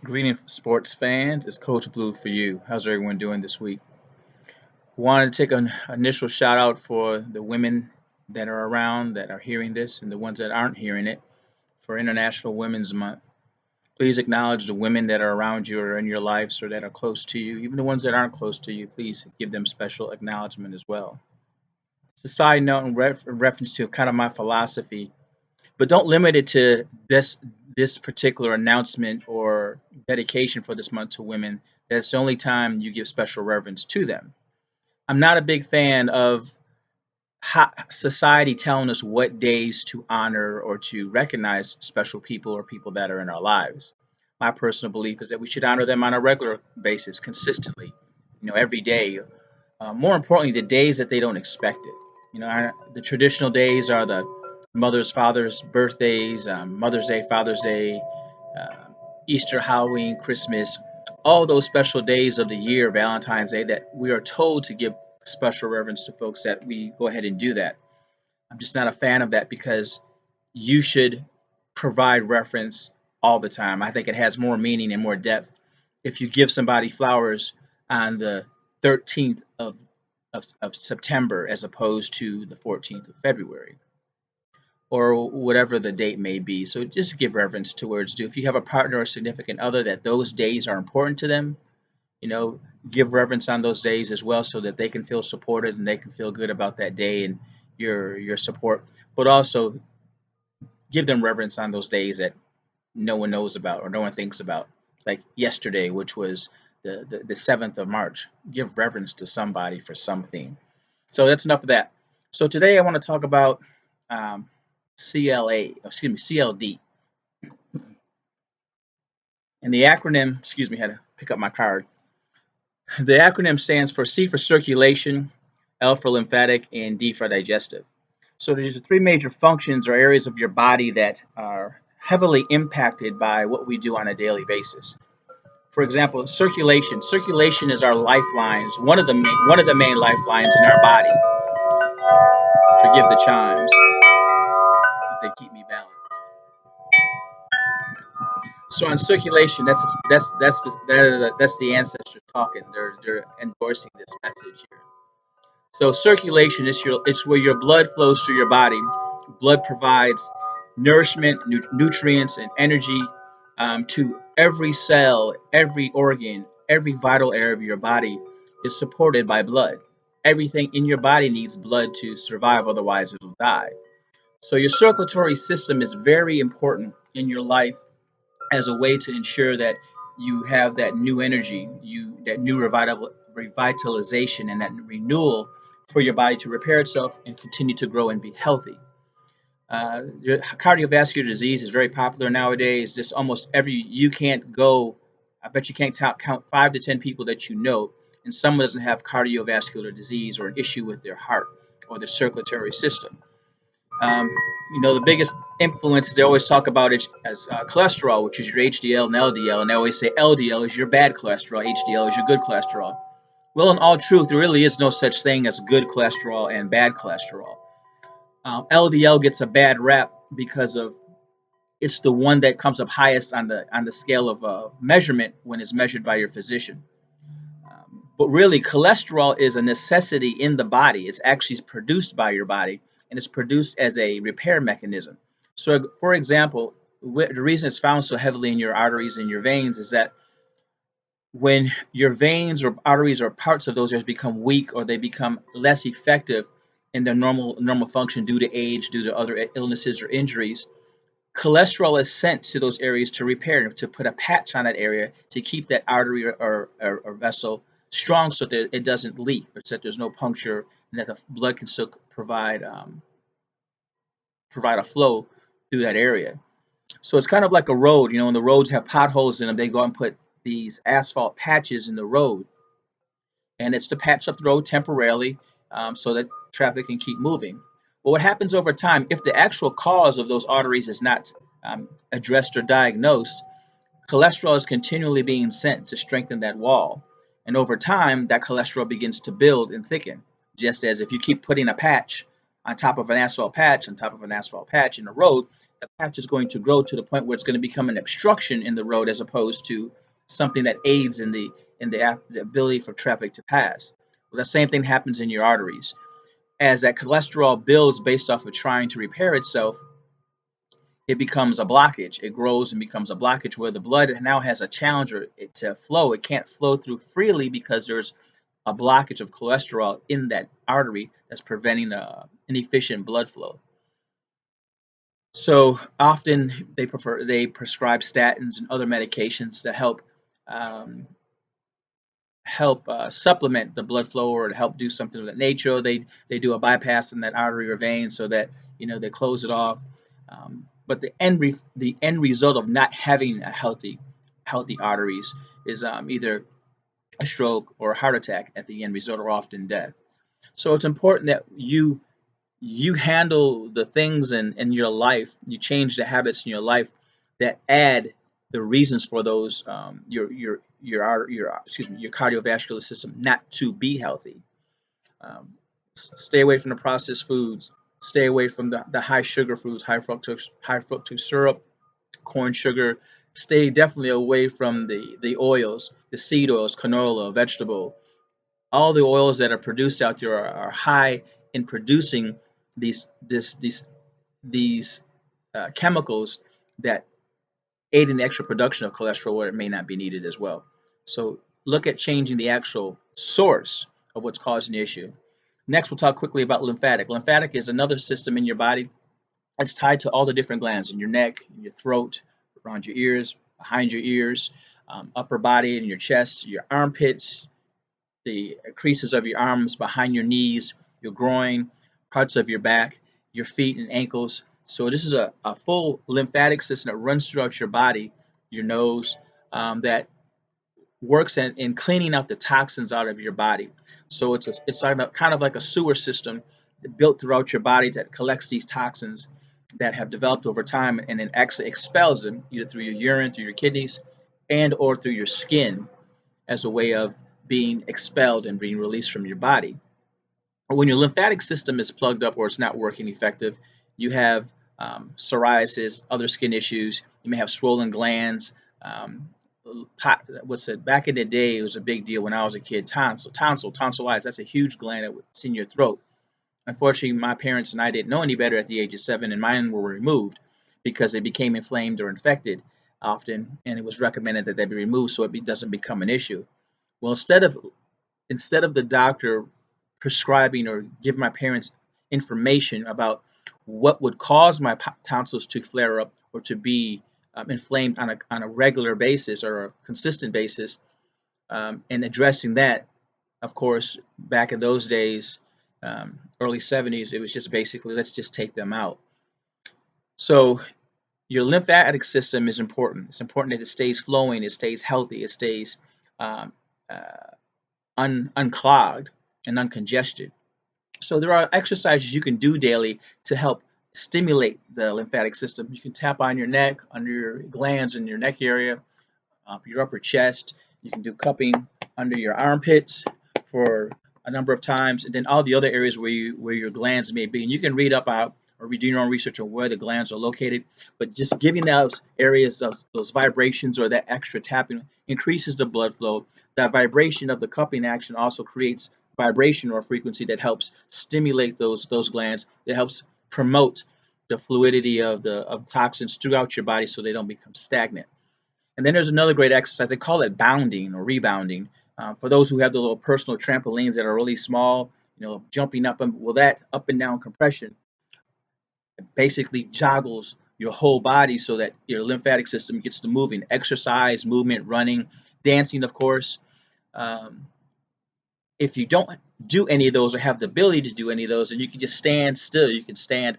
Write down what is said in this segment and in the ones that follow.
Greeting sports fans. It's Coach Blue for you. How's everyone doing this week? Wanted to take an initial shout out for the women that are around that are hearing this and the ones that aren't hearing it for International Women's Month. Please acknowledge the women that are around you or in your lives or that are close to you. Even the ones that aren't close to you, please give them special acknowledgement as well. A side note in reference to kind of my philosophy, but don't limit it to this particular announcement or dedication for this month to women. That's the only time you give special reverence to them. I'm not a big fan of society telling us what days to honor or to recognize special people or people that are in our lives. My personal belief is that we should honor them on a regular basis, consistently, every day. More importantly, the days that they don't expect it. The traditional days are the mother's, father's birthdays, Mother's Day, Father's Day, uh, Easter, Halloween, Christmas, all those special days of the year, Valentine's Day, that we are told to give special reverence to folks that we go ahead and do that. I'm just not a fan of that because you should provide reference all the time. I think it has more meaning and more depth if you give somebody flowers on the 13th of September as opposed to the 14th of February or whatever the date may be. So just give reverence to where it's due. If you have a partner or significant other that those days are important to them, you know, give reverence on those days as well so that they can feel supported and they can feel good about that day and your support. But also give them reverence on those days that no one knows about or no one thinks about. Like yesterday, which was the 7th of March. Give reverence to somebody for something. So that's enough of that. So today I want to talk about um, CLD. And the acronym, excuse me, had to pick up my card. The acronym stands for C for circulation, L for lymphatic, and D for digestive. So there's three major functions or areas of your body that are heavily impacted by what we do on a daily basis. For example, circulation. Circulation is our lifelines, one of the main lifelines in our body. Forgive the chimes, but they keep me balanced. So on circulation, that's the ancestors talking. They're endorsing this message here. So circulation is it's where your blood flows through your body. Blood provides nourishment, nutrients, and energy to every cell, every organ, every vital area of your body is supported by blood. Everything in your body needs blood to survive, otherwise it'll die. So your circulatory system is very important in your life as a way to ensure that you have that new energy, that new revitalization and that renewal for your body to repair itself and continue to grow and be healthy. Cardiovascular disease is very popular nowadays. Just almost every you can't go. I bet you can't count 5 to 10 people that you know, and someone doesn't have cardiovascular disease or an issue with their heart or their circulatory system. Um, the biggest influences they always talk about it as cholesterol, which is your HDL and LDL, and they always say LDL is your bad cholesterol, HDL is your good cholesterol. Well, in all truth, there really is no such thing as good cholesterol and bad cholesterol. LDL gets a bad rap because of it's the one that comes up highest on the scale of measurement when it's measured by your physician. But really, cholesterol is a necessity in the body. It's actually produced by your body, and it's produced as a repair mechanism. So, for example, the reason it's found so heavily in your arteries and your veins is that when your veins or arteries or parts of those areas become weak or they become less effective in their normal function due to age, due to other illnesses or injuries, cholesterol is sent to those areas to repair, to put a patch on that area to keep that artery or vessel strong so that it doesn't leak or so that there's no puncture and that the blood can still provide a flow through that area. So it's kind of like a road, when the roads have potholes in them, they go out and put these asphalt patches in the road. And it's to patch up the road temporarily so that traffic can keep moving. But what happens over time, if the actual cause of those arteries is not addressed or diagnosed, cholesterol is continually being sent to strengthen that wall. And over time, that cholesterol begins to build and thicken. Just as if you keep putting a patch on top of an asphalt patch, on top of an asphalt patch in a road, the patch is going to grow to the point where it's going to become an obstruction in the road as opposed to something that aids in the ability for traffic to pass. Well, the same thing happens in your arteries. As that cholesterol builds based off of trying to repair itself, it becomes a blockage. It grows and becomes a blockage where the blood now has a challenger to flow. It can't flow through freely because there's a blockage of cholesterol in that artery that's preventing an efficient blood flow. So often they prescribe statins and other medications to um, help supplement the blood flow or to help do something of that nature. Or they do a bypass in that artery or vein so that they close it off. But the end result of not having a healthy arteries is either a stroke or a heart attack at the end result, or often death. So it's important that you handle the things in your life, you change the habits in your life that add the reasons for those your cardiovascular system not to be healthy. Stay away from the processed foods. Stay away from the high sugar foods, high fructose syrup, corn sugar. Stay definitely away from the oils, the seed oils, canola, vegetable. All the oils that are produced out there are high in producing these this these chemicals that aid in the extra production of cholesterol where it may not be needed as well. So look at changing the actual source of what's causing the issue. Next, we'll talk quickly about lymphatic. Lymphatic is another system in your body that's tied to all the different glands in your neck, in your throat, around your ears, behind your ears, upper body, in your chest, your armpits, the creases of your arms, behind your knees, your groin, parts of your back, your feet and ankles. So this is a full lymphatic system that runs throughout your body, your nose, that works in cleaning out the toxins out of your body. So it's kind of like a sewer system built throughout your body that collects these toxins that have developed over time and then actually expels them either through your urine, through your kidneys, and or through your skin as a way of being expelled and being released from your body. When your lymphatic system is plugged up or it's not working effective, you have psoriasis, other skin issues. You may have swollen glands. What's it? Back in the day, it was a big deal when I was a kid. Tonsillitis. That's a huge gland that's in your throat. Unfortunately, my parents and I didn't know any better at the age of 7, and mine were removed because they became inflamed or infected often, and it was recommended that they be removed so it doesn't become an issue. Well, instead of the doctor prescribing or giving my parents information about what would cause my tonsils to flare up or to be inflamed on a regular basis or a consistent basis, and addressing that, of course, back in those days, early 70s, it was just basically let's just take them out. So your lymphatic system is important. It's important that it stays flowing, it stays healthy, it stays um, uh, unclogged and uncongested. So there are exercises you can do daily to help stimulate the lymphatic system. You can tap on your neck, under your glands in your neck area, your upper chest. You can do cupping under your armpits for a number of times, and then all the other areas where your glands may be. And you can read up out or do your own research on where the glands are located. But just giving those areas those vibrations or that extra tapping increases the blood flow. That vibration of the cupping action also creates vibration or frequency that helps stimulate those glands. That helps promote the fluidity of toxins throughout your body so they don't become stagnant. And then there's another great exercise. They call it bounding or rebounding. For those who have the little personal trampolines that are really small, jumping up and that up and down compression basically joggles your whole body so that your lymphatic system gets to moving. Exercise, movement, running, dancing, of course. Um, if you don't do any of those or have the ability to do any of those, then you can just stand still. You can stand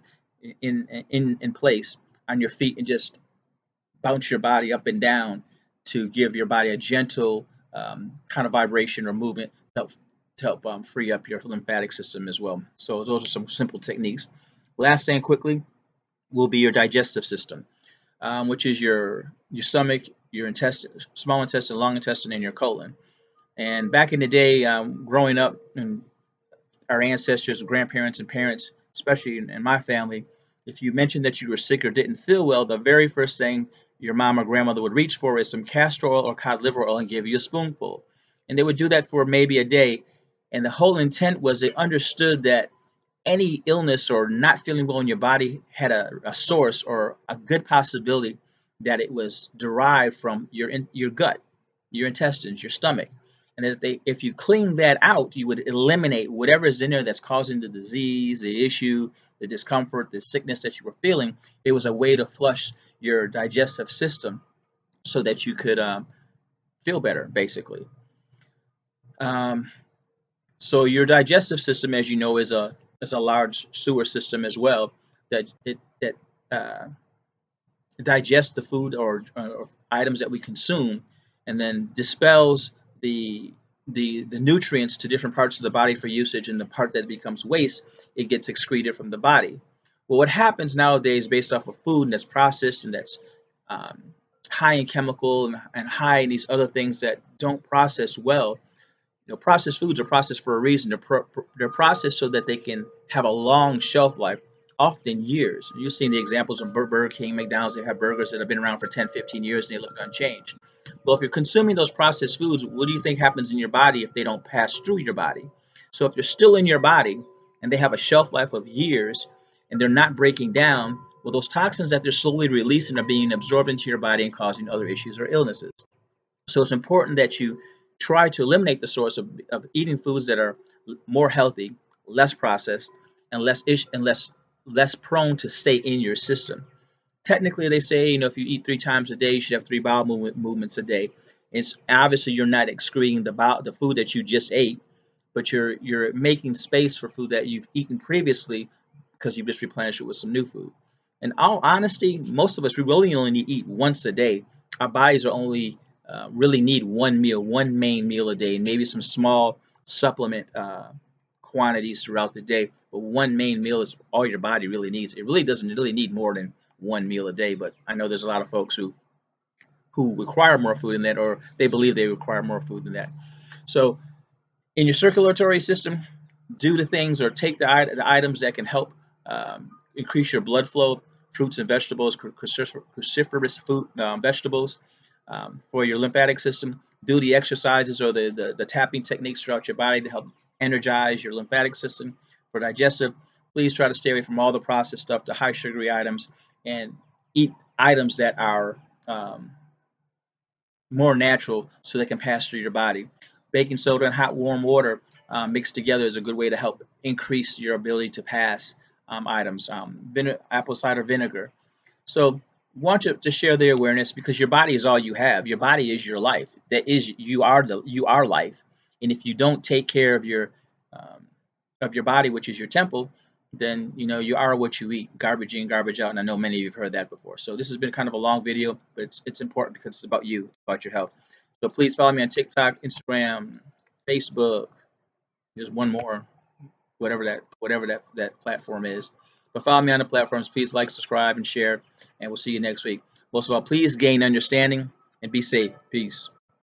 in place on your feet and just bounce your body up and down to give your body a gentle kind of vibration or movement to help free up your lymphatic system as well. So those are some simple techniques. Last thing quickly will be your digestive system, which is your stomach, your intestine, small intestine, long intestine, and your colon. And back in the day, growing up, and our ancestors, grandparents, and parents, especially in my family, If you mentioned that you were sick or didn't feel well, the very first thing your mom or grandmother would reach for is some castor oil or cod liver oil and give you a spoonful. And they would do that for maybe a day. And the whole intent was they understood that any illness or not feeling well in your body had a source or a good possibility that it was derived from your gut, your intestines, your stomach. And if you clean that out, you would eliminate whatever is in there that's causing the disease, the issue, the discomfort, the sickness that you were feeling. It was a way to flush your digestive system so that you could feel better, basically. Um, So your digestive system, as you know, is a large sewer system as well that uh, digests the food or items that we consume, and then dispels the the nutrients to different parts of the body for usage, and the part that becomes waste, it gets excreted from the body. Well, what happens nowadays, based off of food that's processed and that's um, high in chemical and high in these other things that don't process well, processed foods are processed for a reason. They're processed so that they can have a long shelf life, often years. You've seen the examples of Burger King, McDonald's. They have burgers that have been around for 10, 15 years and they look unchanged. Well, if you're consuming those processed foods, what do you think happens in your body if they don't pass through your body? So if they're still in your body and they have a shelf life of years and they're not breaking down, well, those toxins that they're slowly releasing are being absorbed into your body and causing other issues or illnesses. So it's important that you try to eliminate the source of eating foods that are more healthy, less processed, and less prone to stay in your system. Technically, they say if you eat 3 times a day, you should have 3 bowel movements a day. It's obviously you're not excreting the food that you just ate, but you're making space for food that you've eaten previously because you've just replenished it with some new food. In all honesty, most of us we really only need to eat once a day. Our bodies are only really need one meal, one main meal a day, and maybe some small supplement quantities throughout the day. But one main meal is all your body really needs. It really doesn't really need more than one meal a day. But I know there's a lot of folks who require more food than that, or they believe they require more food than that. So in your circulatory system, do the things or take the items that can help increase your blood flow, fruits and vegetables, cruciferous food, vegetables for your lymphatic system. Do the exercises or the tapping techniques throughout your body to help energize your lymphatic system. For digestive, please try to stay away from all the processed stuff, the high sugary items, and eat items that are more natural so they can pass through your body. Baking soda and hot warm water mixed together is a good way to help increase your ability to pass items. Apple cider vinegar. So want you to share the awareness because your body is all you have. Your body is your life. That is you are life. And if you don't take care um, of your body, which is your temple, then you are what you eat. Garbage in, garbage out. And I know many of you have heard that before. So this has been kind of a long video, but it's important because it's about you, it's about your health. So please follow me on TikTok, Instagram, Facebook. There's one more, whatever that platform is. But follow me on the platforms. Please like, subscribe, and share. And we'll see you next week. Most of all, please gain understanding and be safe. Peace.